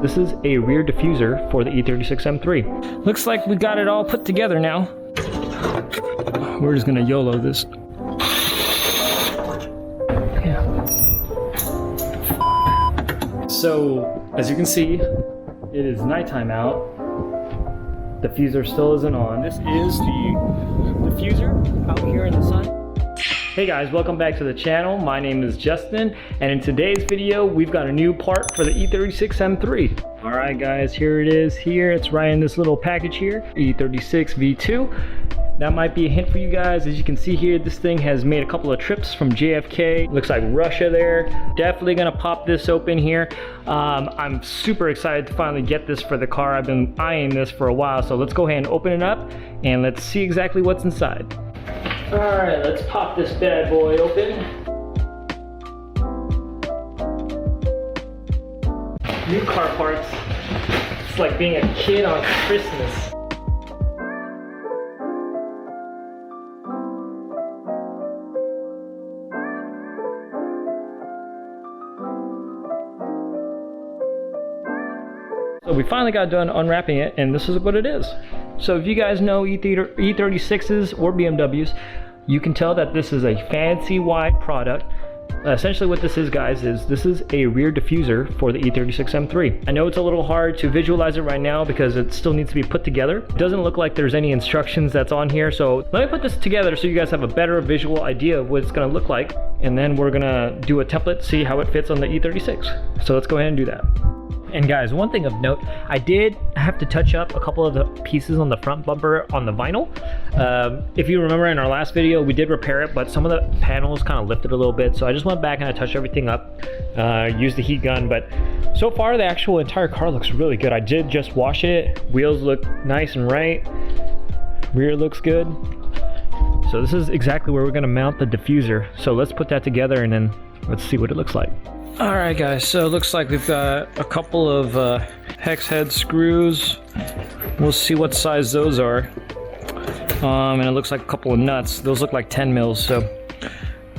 This is a rear diffuser for the E36 M3. Looks like we got it all put together now. We're just gonna YOLO this. Yeah. So, as you can see, it is nighttime out. Diffuser still isn't on. This is the diffuser out here in the sun. Hey guys, welcome back to the channel. My name is Justin, and in today's video, we've got a new part for the E36 M3. All right guys, here it is here. It's right in this little package here, E36 V2. That might be a hint for you guys. As you can see here, this thing has made a couple of trips from JFK. Looks like Russia there. Definitely gonna pop this open here. I'm super excited to finally get this for the car. I've been eyeing this for a while, so let's go ahead and open it up and let's see exactly what's inside. All right, let's pop this bad boy open. New car parts. It's like being a kid on Christmas. So we finally got done unwrapping it, and this is what it is. So if you guys know E36s or BMWs, you can tell that this is a Fancywide product. Essentially what this is, guys, is this is a rear diffuser for the E36 M3. I know it's a little hard to visualize it right now because it still needs to be put together. It doesn't look like there's any instructions that's on here, so let me put this together so you guys have a better visual idea of what it's gonna look like, and then we're gonna do a template, see how it fits on the E36. So let's go ahead and do that. And guys, one thing of note, I did have to touch up a couple of the pieces on the front bumper on the vinyl. If you remember in our last video, we did repair it, but some of the panels kind of lifted a little bit. So I just went back and I touched everything up, used the heat gun, but so far the actual entire car looks really good. I did just wash it. Wheels look nice and right. Rear looks good. So this is exactly where we're gonna mount the diffuser. So let's put that together and then let's see what it looks like. All right guys, so it looks like we've got a couple of hex head screws. We'll see what size those are. And it looks like a couple of nuts. Those look like 10 mils, so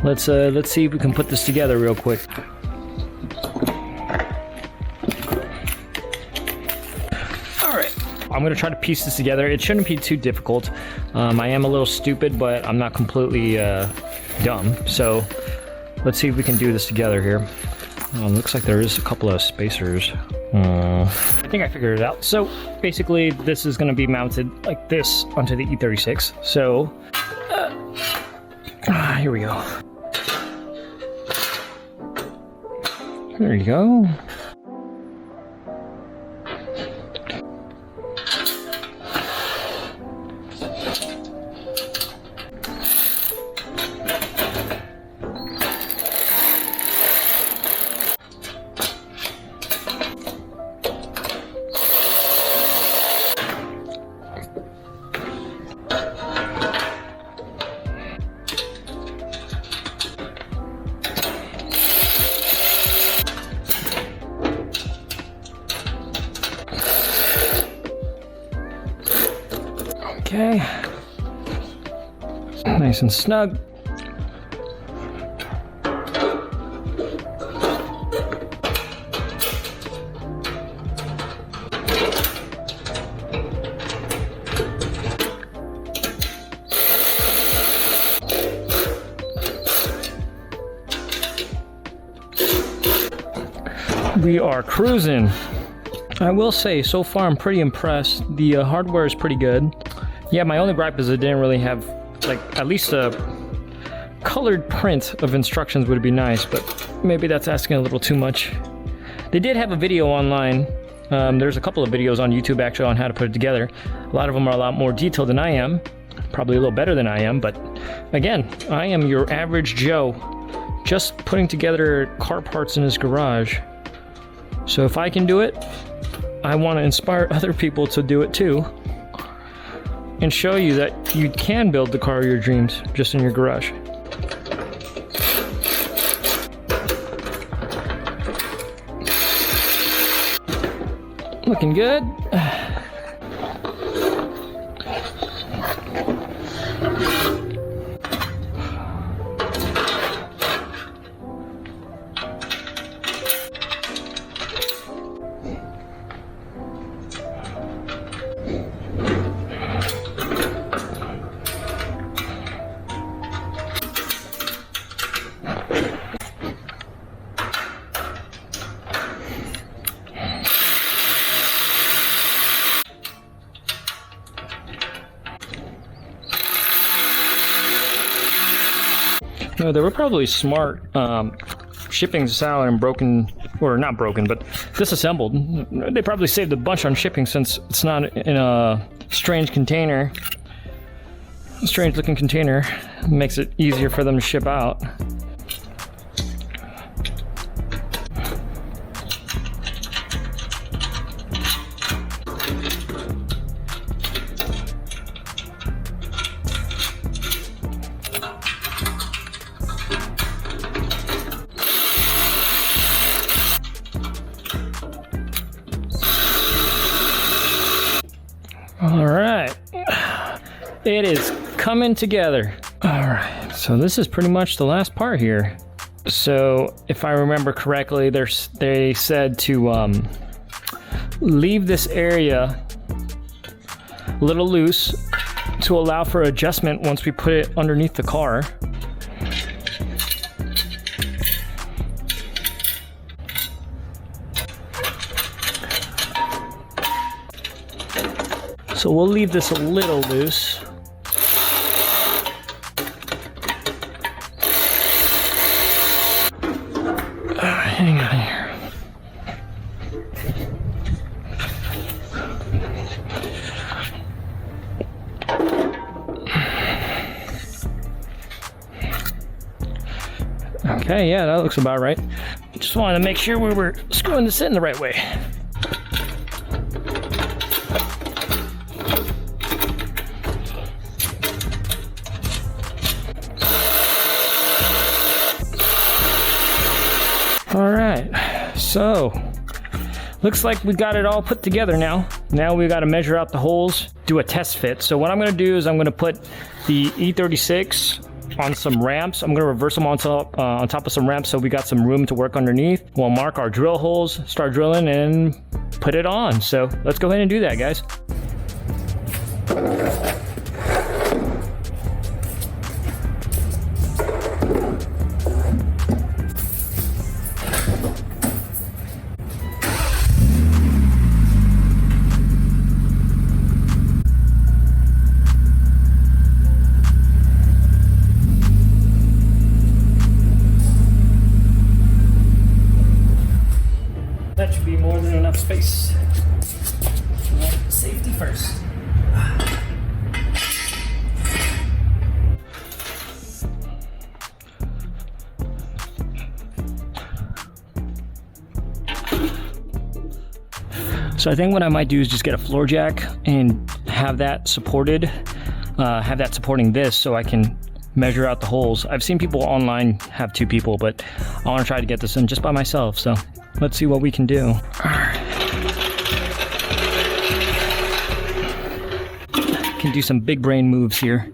let's see if we can put this together real quick. All right, I'm gonna try to piece this together. It shouldn't be too difficult. I am a little stupid, but I'm not completely dumb. So let's see if we can do this together here. Looks like there is a couple of spacers. I think I figured it out. So basically this is going to be mounted like this onto the E36. So here we go. There you go. Okay, nice and snug. We are cruising. I will say, so far I'm pretty impressed. The hardware is pretty good. Yeah, my only gripe is it didn't really have, like, at least a colored print of instructions would be nice, but maybe that's asking a little too much. They did have a video online. There's a couple of videos on YouTube actually on how to put it together. A lot of them are a lot more detailed than I am, probably a little better than I am, but again, I am your average Joe, just putting together car parts in his garage. So if I can do it, I want to inspire other people to do it too, and show you that you can build the car of your dreams just in your garage. Looking good. No, they were probably smart shipping this out and broken, or not broken, but disassembled. They probably saved a bunch on shipping since it's not in a strange container. A strange looking container makes it easier for them to ship out. All right, it is coming together. All right, so this is pretty much the last part here. So if I remember correctly, they said to leave this area a little loose to allow for adjustment once we put it underneath the car. So we'll leave this a little loose. Hang on here. Okay, yeah, that looks about right. Just wanted to make sure we were screwing this in the right way. All right, so looks like we got it all put together now. Now we got to measure out the holes, do a test fit. So what I'm going to do is I'm going to put the E36 on some ramps. I'm going to reverse them on top of some ramps so we got some room to work underneath. We'll mark our drill holes, start drilling, and put it on. So let's go ahead and do that, guys. That should be more than enough space. Safety first. So I think what I might do is just get a floor jack and have that supported, have that supporting this so I can measure out the holes. I've seen people online have two people, but I want to try to get this in just by myself. So let's see what we can do. Can do some big brain moves here.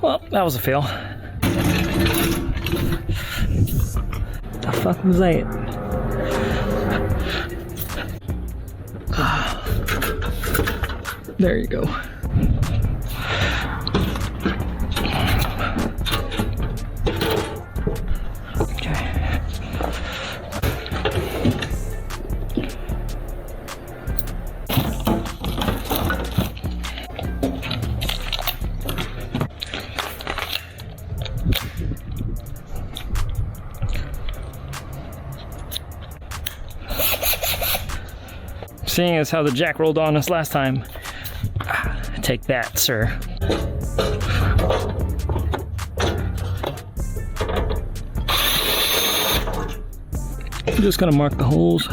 Well, that was a fail. The fuck was that? There you go. Okay. Seeing as how the jack rolled on us last time, take that, sir. I'm just gonna mark the holes.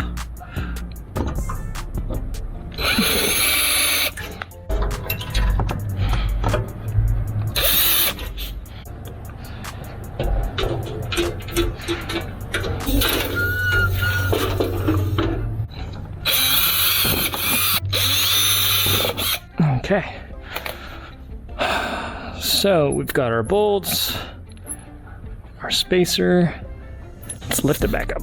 Okay, so we've got our bolts, our spacer. Let's lift it back up.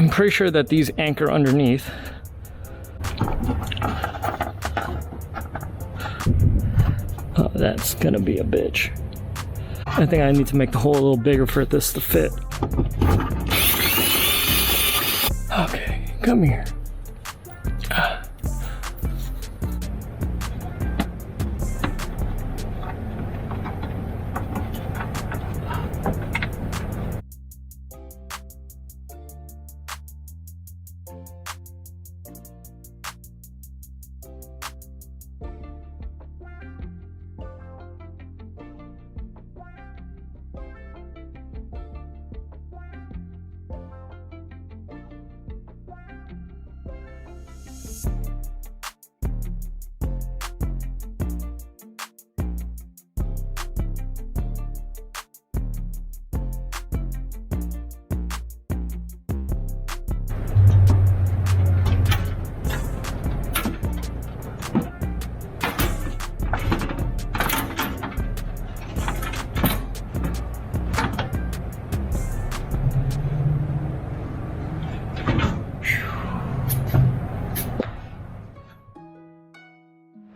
I'm pretty sure that these anchor underneath. Oh, that's gonna be a bitch. I think I need to make the hole a little bigger for this to fit. Okay, come here.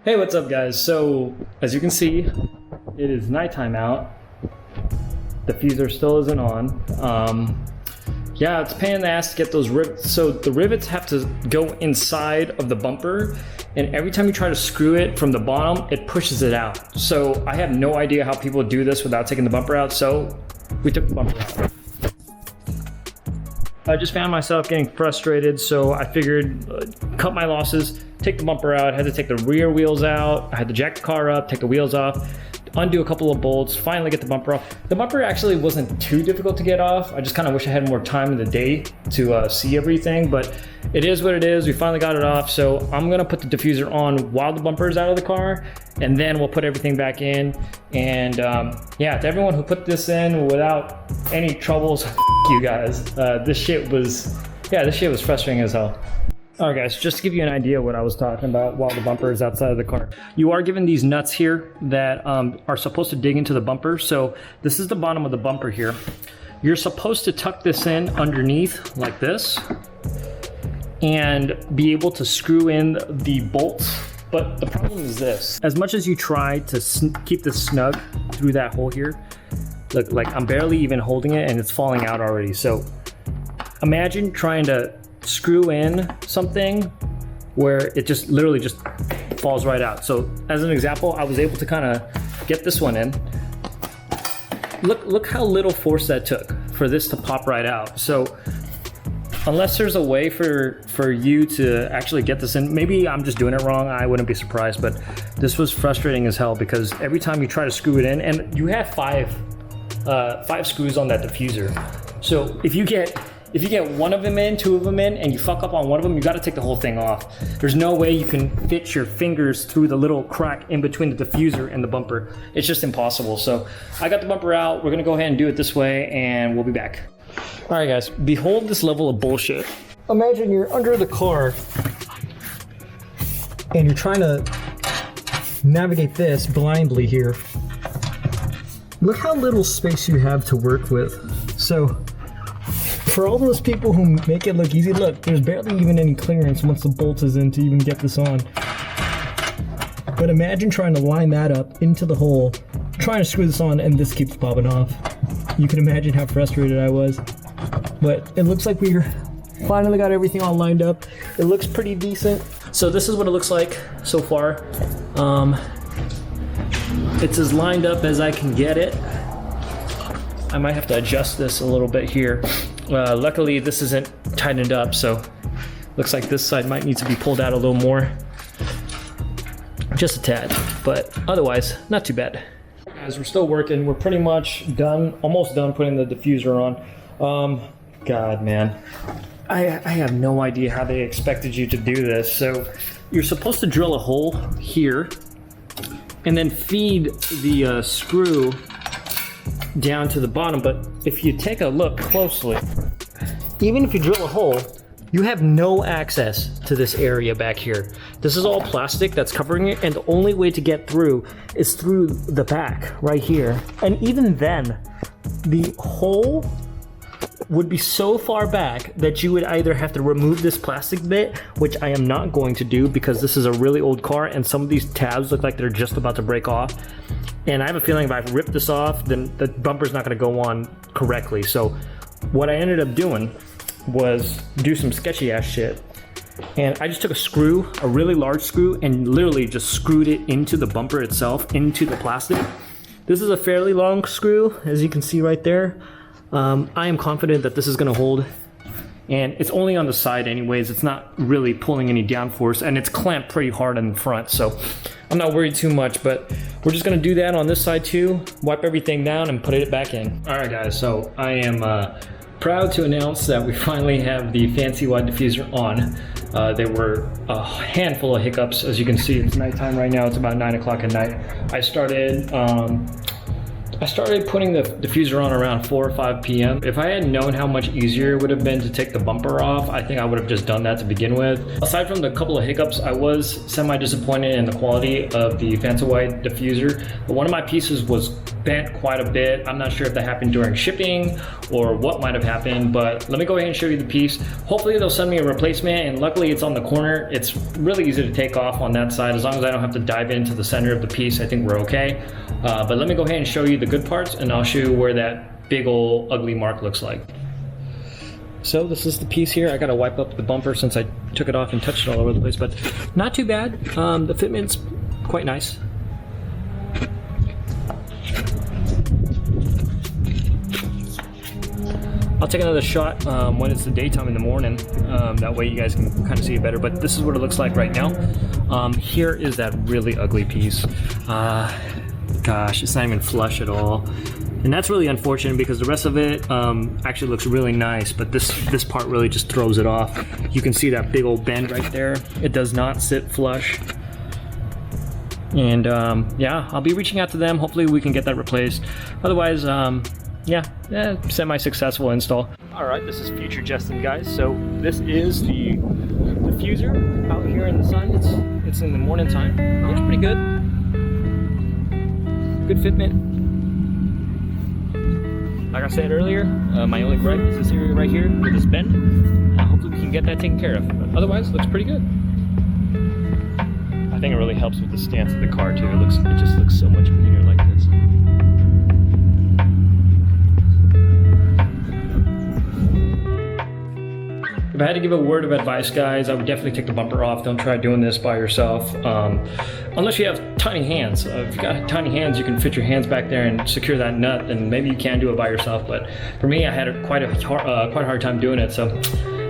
Hey, what's up guys? So, as you can see, it is nighttime out. The diffuser still isn't on. Yeah, it's a pain in the ass to get those rivets. So the rivets have to go inside of the bumper, and every time you try to screw it from the bottom, it pushes it out. So I have no idea how people do this without taking the bumper out, so we took the bumper out. I just found myself getting frustrated, so I figured cut my losses, take the bumper out. I had to take the rear wheels out. I had to jack the car up, take the wheels off, undo a couple of bolts, finally get the bumper off. The bumper actually wasn't too difficult to get off. I just kind of wish I had more time in the day to see everything, but it is what it is. We finally got it off, so I'm gonna put the diffuser on while the bumper is out of the car, and then we'll put everything back in. And yeah, to everyone who put this in without any troubles, you guys. This shit was frustrating as hell. Alright guys, just to give you an idea what I was talking about while the bumper is outside of the car. You are given these nuts here that are supposed to dig into the bumper. So this is the bottom of the bumper here. You're supposed to tuck this in underneath like this and be able to screw in the bolts. But the problem is this. As much as you try to keep this snug through that hole here, look, like I'm barely even holding it and it's falling out already. So imagine trying to screw in something where it just literally just falls right out. So as an example, I was able to kind of get this one in. Look how little force that took for this to pop right out. So unless there's a way for you to actually get this in, maybe I'm just doing it wrong, I wouldn't be surprised, but this was frustrating as hell because every time you try to screw it in, and you have five screws on that diffuser. So if you get one of them in, two of them in, and you fuck up on one of them, you got to take the whole thing off. There's no way you can fit your fingers through the little crack in between the diffuser and the bumper. It's just impossible. So I got the bumper out. We're gonna go ahead and do it this way, and we'll be back. All right, guys, behold this level of bullshit. Imagine you're under the car, and you're trying to navigate this blindly here. Look how little space you have to work with. So, for all those people who make it look easy, look, there's barely even any clearance once the bolt is in to even get this on. But imagine trying to line that up into the hole, trying to screw this on, and this keeps popping off. You can imagine how frustrated I was. But it looks like we finally got everything all lined up. It looks pretty decent. So this is what it looks like so far. It's as lined up as I can get it. I might have to adjust this a little bit here. Luckily this isn't tightened up, so looks like this side might need to be pulled out a little more. Just a tad, but otherwise not too bad. Guys, we're still working. We're pretty much done, almost done putting the diffuser on. God, man. I have no idea how they expected you to do this. So you're supposed to drill a hole here and then feed the screw down to the bottom, but if you take a look closely, even if you drill a hole, you have no access to this area back here. This is all plastic that's covering it, and the only way to get through is through the back right here. And even then, the hole would be so far back that you would either have to remove this plastic bit, which I am not going to do because this is a really old car and some of these tabs look like they're just about to break off. And I have a feeling if I rip this off, then the bumper's not going to go on correctly. So what I ended up doing was do some sketchy ass shit. And I just took a screw, a really large screw, and literally just screwed it into the bumper itself, into the plastic. This is a fairly long screw, as you can see right there. I am confident that this is going to hold, and it's only on the side anyways. It's not really pulling any downforce, and it's clamped pretty hard in the front, so I'm not worried too much. But we're just going to do that on this side too, wipe everything down and put it back in. All right guys, so I am proud to announce that we finally have the Fancywide Diffuser on. There were a handful of hiccups. As you can see, it's nighttime right now. It's about 9 o'clock at night. I started putting the diffuser on around 4 or 5 p.m. If I had known how much easier it would have been to take the bumper off, I think I would have just done that to begin with. Aside from the couple of hiccups, I was semi-disappointed in the quality of the Fancywide diffuser. One of my pieces was bent quite a bit. I'm not sure if that happened during shipping or what might have happened, but let me go ahead and show you the piece. Hopefully they'll send me a replacement, and luckily it's on the corner. It's really easy to take off on that side. As long as I don't have to dive into the center of the piece, I think we're okay. But let me go ahead and show you the good parts, and I'll show you where that big old ugly mark looks like. So this is the piece here. I gotta wipe up the bumper since I took it off and touched it all over the place, but not too bad. The fitment's quite nice. I'll take another shot when it's the daytime in the morning. That way you guys can kind of see it better, but this is what it looks like right now. Here is that really ugly piece. Gosh, it's not even flush at all. And that's really unfortunate because the rest of it actually looks really nice, but this part really just throws it off. You can see that big old bend right there. It does not sit flush. And yeah, I'll be reaching out to them. Hopefully we can get that replaced. Otherwise, yeah, semi-successful install. All right, this is future Justin, guys. So this is the diffuser out here in the sun. It's in the morning time. It looks pretty good. Good fitment. Like I said earlier, my only gripe is this area right here with this bend. Hopefully we can get that taken care of. But otherwise, it looks pretty good. I think it really helps with the stance of the car too. It just looks so much cleaner like this. If I had to give a word of advice, guys, I would definitely take the bumper off. Don't try doing this by yourself. Unless you have tiny hands. If you got tiny hands, you can fit your hands back there and secure that nut, and maybe you can do it by yourself. But for me, I had quite a hard time doing it. So,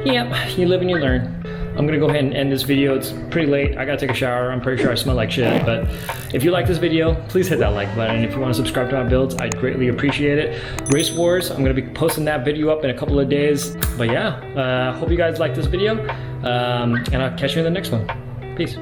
yeah, you live and you learn. I'm gonna go ahead and end this video. It's pretty late. I gotta take a shower. I'm pretty sure I smell like shit. But if you like this video, please hit that like button. And if you want to subscribe to my builds, I'd greatly appreciate it. Race Wars, I'm gonna be posting that video up in a couple of days. But yeah, hope you guys like this video. And I'll catch you in the next one. Peace.